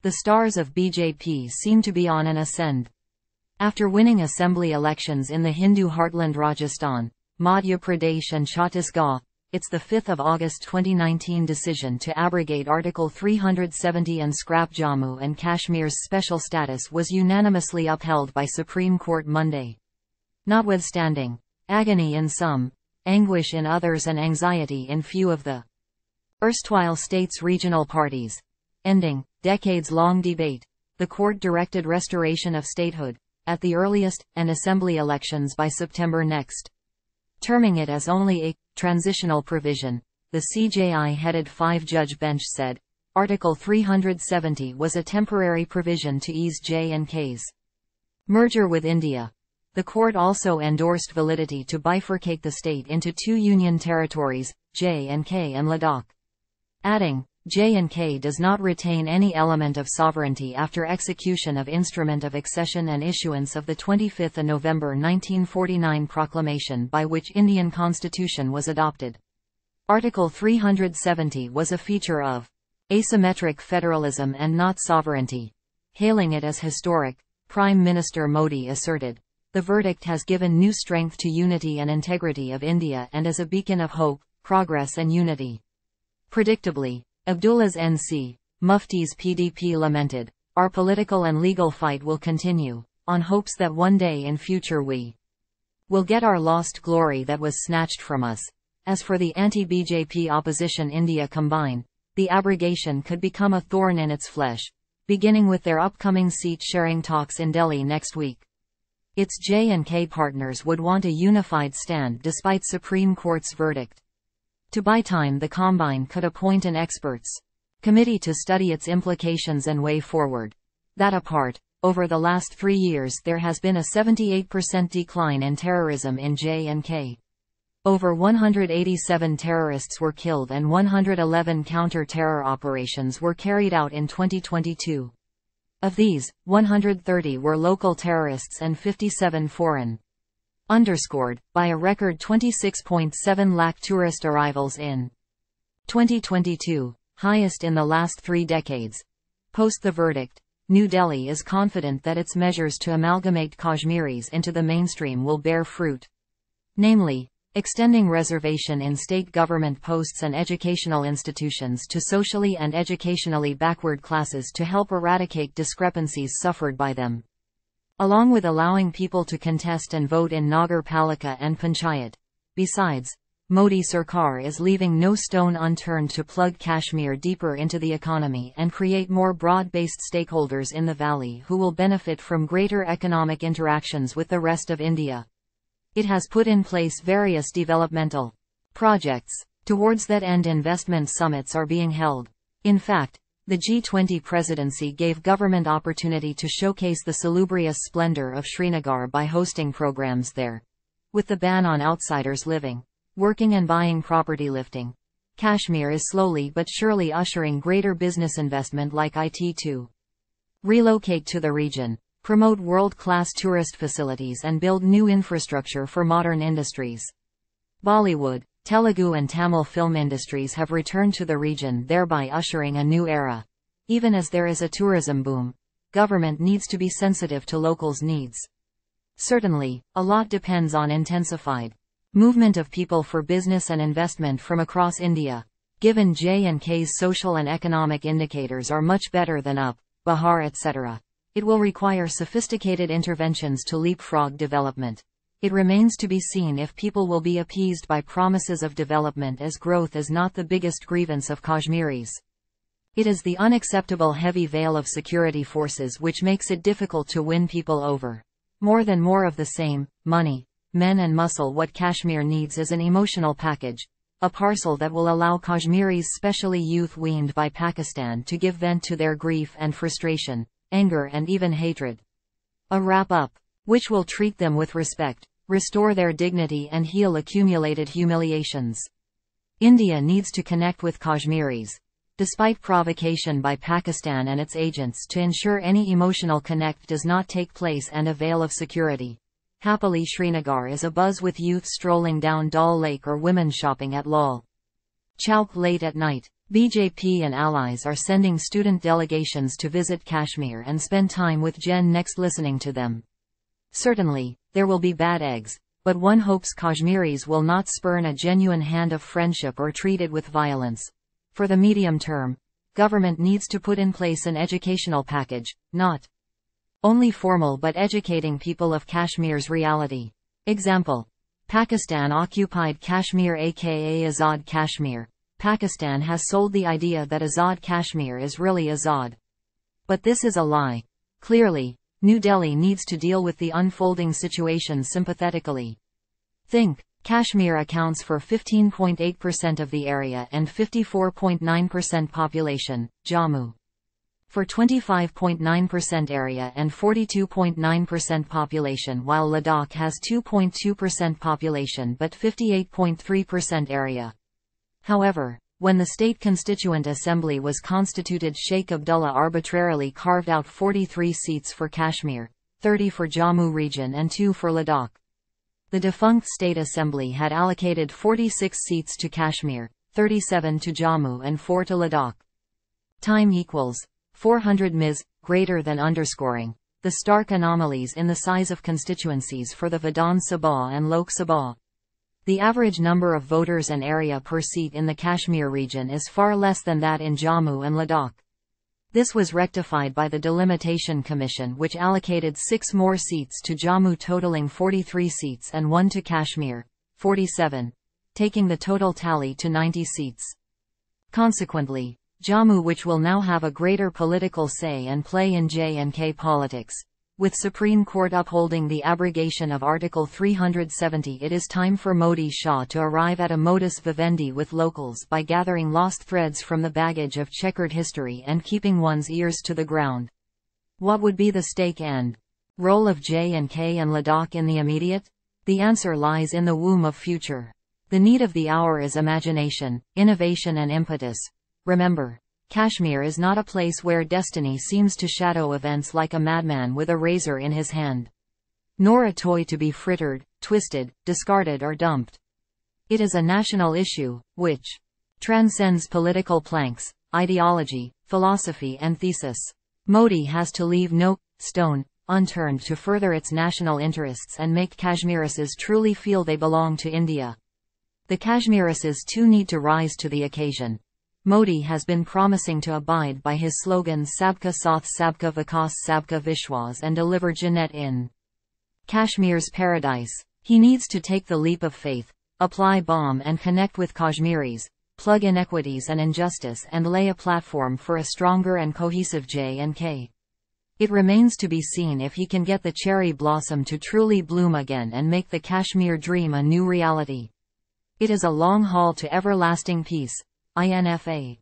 The stars of BJP seem to be on an ascend. After winning assembly elections in the Hindu heartland Rajasthan, Madhya Pradesh and Chhattisgarh, its 5 August 2019 decision to abrogate Article 370 and scrap Jammu and Kashmir's special status was unanimously upheld by Supreme Court Monday. Notwithstanding agony in some, anguish in others and anxiety in few of the erstwhile states' regional parties, ending decades-long debate, the court directed restoration of statehood, at the earliest, and assembly elections by September next. Terming it as only a transitional provision, the CJI-headed 5-judge bench said, Article 370 was a temporary provision to ease J&K's merger with India. The court also endorsed validity to bifurcate the state into 2 union territories, J&K and Ladakh. Adding, J&K does not retain any element of sovereignty after execution of Instrument of Accession and issuance of the 25th of November 1949 proclamation by which Indian Constitution was adopted. Article 370 was a feature of asymmetric federalism and not sovereignty. Hailing it as historic, Prime Minister Modi asserted, the verdict has given new strength to unity and integrity of India and as a beacon of hope, progress and unity. Predictably, Abdullah's NC, Mufti's PDP lamented, our political and legal fight will continue, on hopes that one day in future we will get our lost glory that was snatched from us. As for the anti-BJP opposition India combine, the abrogation could become a thorn in its flesh, beginning with their upcoming seat-sharing talks in Delhi next week. Its J&K partners would want a unified stand despite Supreme Court's verdict. To buy time, the combine could appoint an experts committee to study its implications and way forward. That apart, over the last 3 years there has been a 78% decline in terrorism in J&K. Over 187 terrorists were killed and 111 counter-terror operations were carried out in 2022. Of these, 130 were local terrorists and 57 foreign. Underscored by a record 26.7 lakh tourist arrivals in 2022, highest in the last 3 decades. Post the verdict, New Delhi is confident that its measures to amalgamate Kashmiris into the mainstream will bear fruit. Namely, extending reservation in state government posts and educational institutions to socially and educationally backward classes to help eradicate discrepancies suffered by them. Along with allowing people to contest and vote in Nagar Palika and Panchayat. Besides, Modi Sarkar is leaving no stone unturned to plug Kashmir deeper into the economy and create more broad-based stakeholders in the valley who will benefit from greater economic interactions with the rest of India. It has put in place various developmental projects. Towards that end, investment summits are being held. In fact, the G20 presidency gave government opportunity to showcase the salubrious splendor of Srinagar by hosting programs there. With the ban on outsiders living, working and buying property lifting, Kashmir is slowly but surely ushering greater business investment like IT to relocate to the region, promote world-class tourist facilities and build new infrastructure for modern industries. Bollywood, Telugu and Tamil film industries have returned to the region, thereby ushering a new era. Even as there is a tourism boom, government needs to be sensitive to locals' needs. Certainly, a lot depends on intensified movement of people for business and investment from across India. Given J&K's social and economic indicators are much better than UP, Bihar etc., it will require sophisticated interventions to leapfrog development. It remains to be seen if people will be appeased by promises of development, as growth is not the biggest grievance of Kashmiris. It is the unacceptable heavy veil of security forces which makes it difficult to win people over. More than more of the same, money, men and muscle. What Kashmir needs is an emotional package, a parcel that will allow Kashmiris, especially youth weaned by Pakistan, to give vent to their grief and frustration, anger and even hatred. A wrap-up, which will treat them with respect, restore their dignity and heal accumulated humiliations. India needs to connect with Kashmiris, despite provocation by Pakistan and its agents, to ensure any emotional connect does not take place and a veil of security. Happily, Srinagar is abuzz with youth strolling down Dal Lake or women shopping at Lal Chowk late at night. BJP and allies are sending student delegations to visit Kashmir and spend time with Gen Next listening to them. Certainly, there will be bad eggs, but one hopes Kashmiris will not spurn a genuine hand of friendship or treat it with violence. For the medium term, government needs to put in place an educational package, not only formal but educating people of Kashmir's reality. Example: Pakistan occupied Kashmir aka Azad Kashmir. Pakistan has sold the idea that Azad Kashmir is really Azad. But this is a lie. Clearly, New Delhi needs to deal with the unfolding situation sympathetically. Think, Kashmir accounts for 15.8% of the area and 54.9% population, Jammu for 25.9% area and 42.9% population, while Ladakh has 2.2% population but 58.3% area. However, when the State Constituent Assembly was constituted, Sheikh Abdullah arbitrarily carved out 43 seats for Kashmir, 30 for Jammu region and 2 for Ladakh. The defunct State Assembly had allocated 46 seats to Kashmir, 37 to Jammu and 4 to Ladakh. Time equals 400 ms, greater than underscoring the stark anomalies in the size of constituencies for the Vidhan Sabha and Lok Sabha. The average number of voters and area per seat in the Kashmir region is far less than that in Jammu and Ladakh. This was rectified by the Delimitation Commission, which allocated 6 more seats to Jammu, totaling 43 seats, and 1 to Kashmir, 47, taking the total tally to 90 seats. Consequently, Jammu, which will now have a greater political say and play in J&K politics, with Supreme Court upholding the abrogation of Article 370, it is time for Modi Shah to arrive at a modus vivendi with locals by gathering lost threads from the baggage of checkered history and keeping one's ears to the ground. What would be the stake and role of J&K and Ladakh in the immediate? The answer lies in the womb of future. The need of the hour is imagination, innovation and impetus. Remember, Kashmir is not a place where destiny seems to shadow events like a madman with a razor in his hand. Nor a toy to be frittered, twisted, discarded or dumped. It is a national issue, which transcends political planks, ideology, philosophy and thesis. Modi has to leave no stone unturned to further its national interests and make Kashmiris truly feel they belong to India. The Kashmiris too need to rise to the occasion. Modi has been promising to abide by his slogan Sabka Saath Sabka Vikas Sabka Vishwas and deliver Jannat in Kashmir's paradise. He needs to take the leap of faith, apply bomb and connect with Kashmiris, plug inequities and injustice and lay a platform for a stronger and cohesive J&K. It remains to be seen if he can get the cherry blossom to truly bloom again and make the Kashmir dream a new reality. It is a long haul to everlasting peace. INFA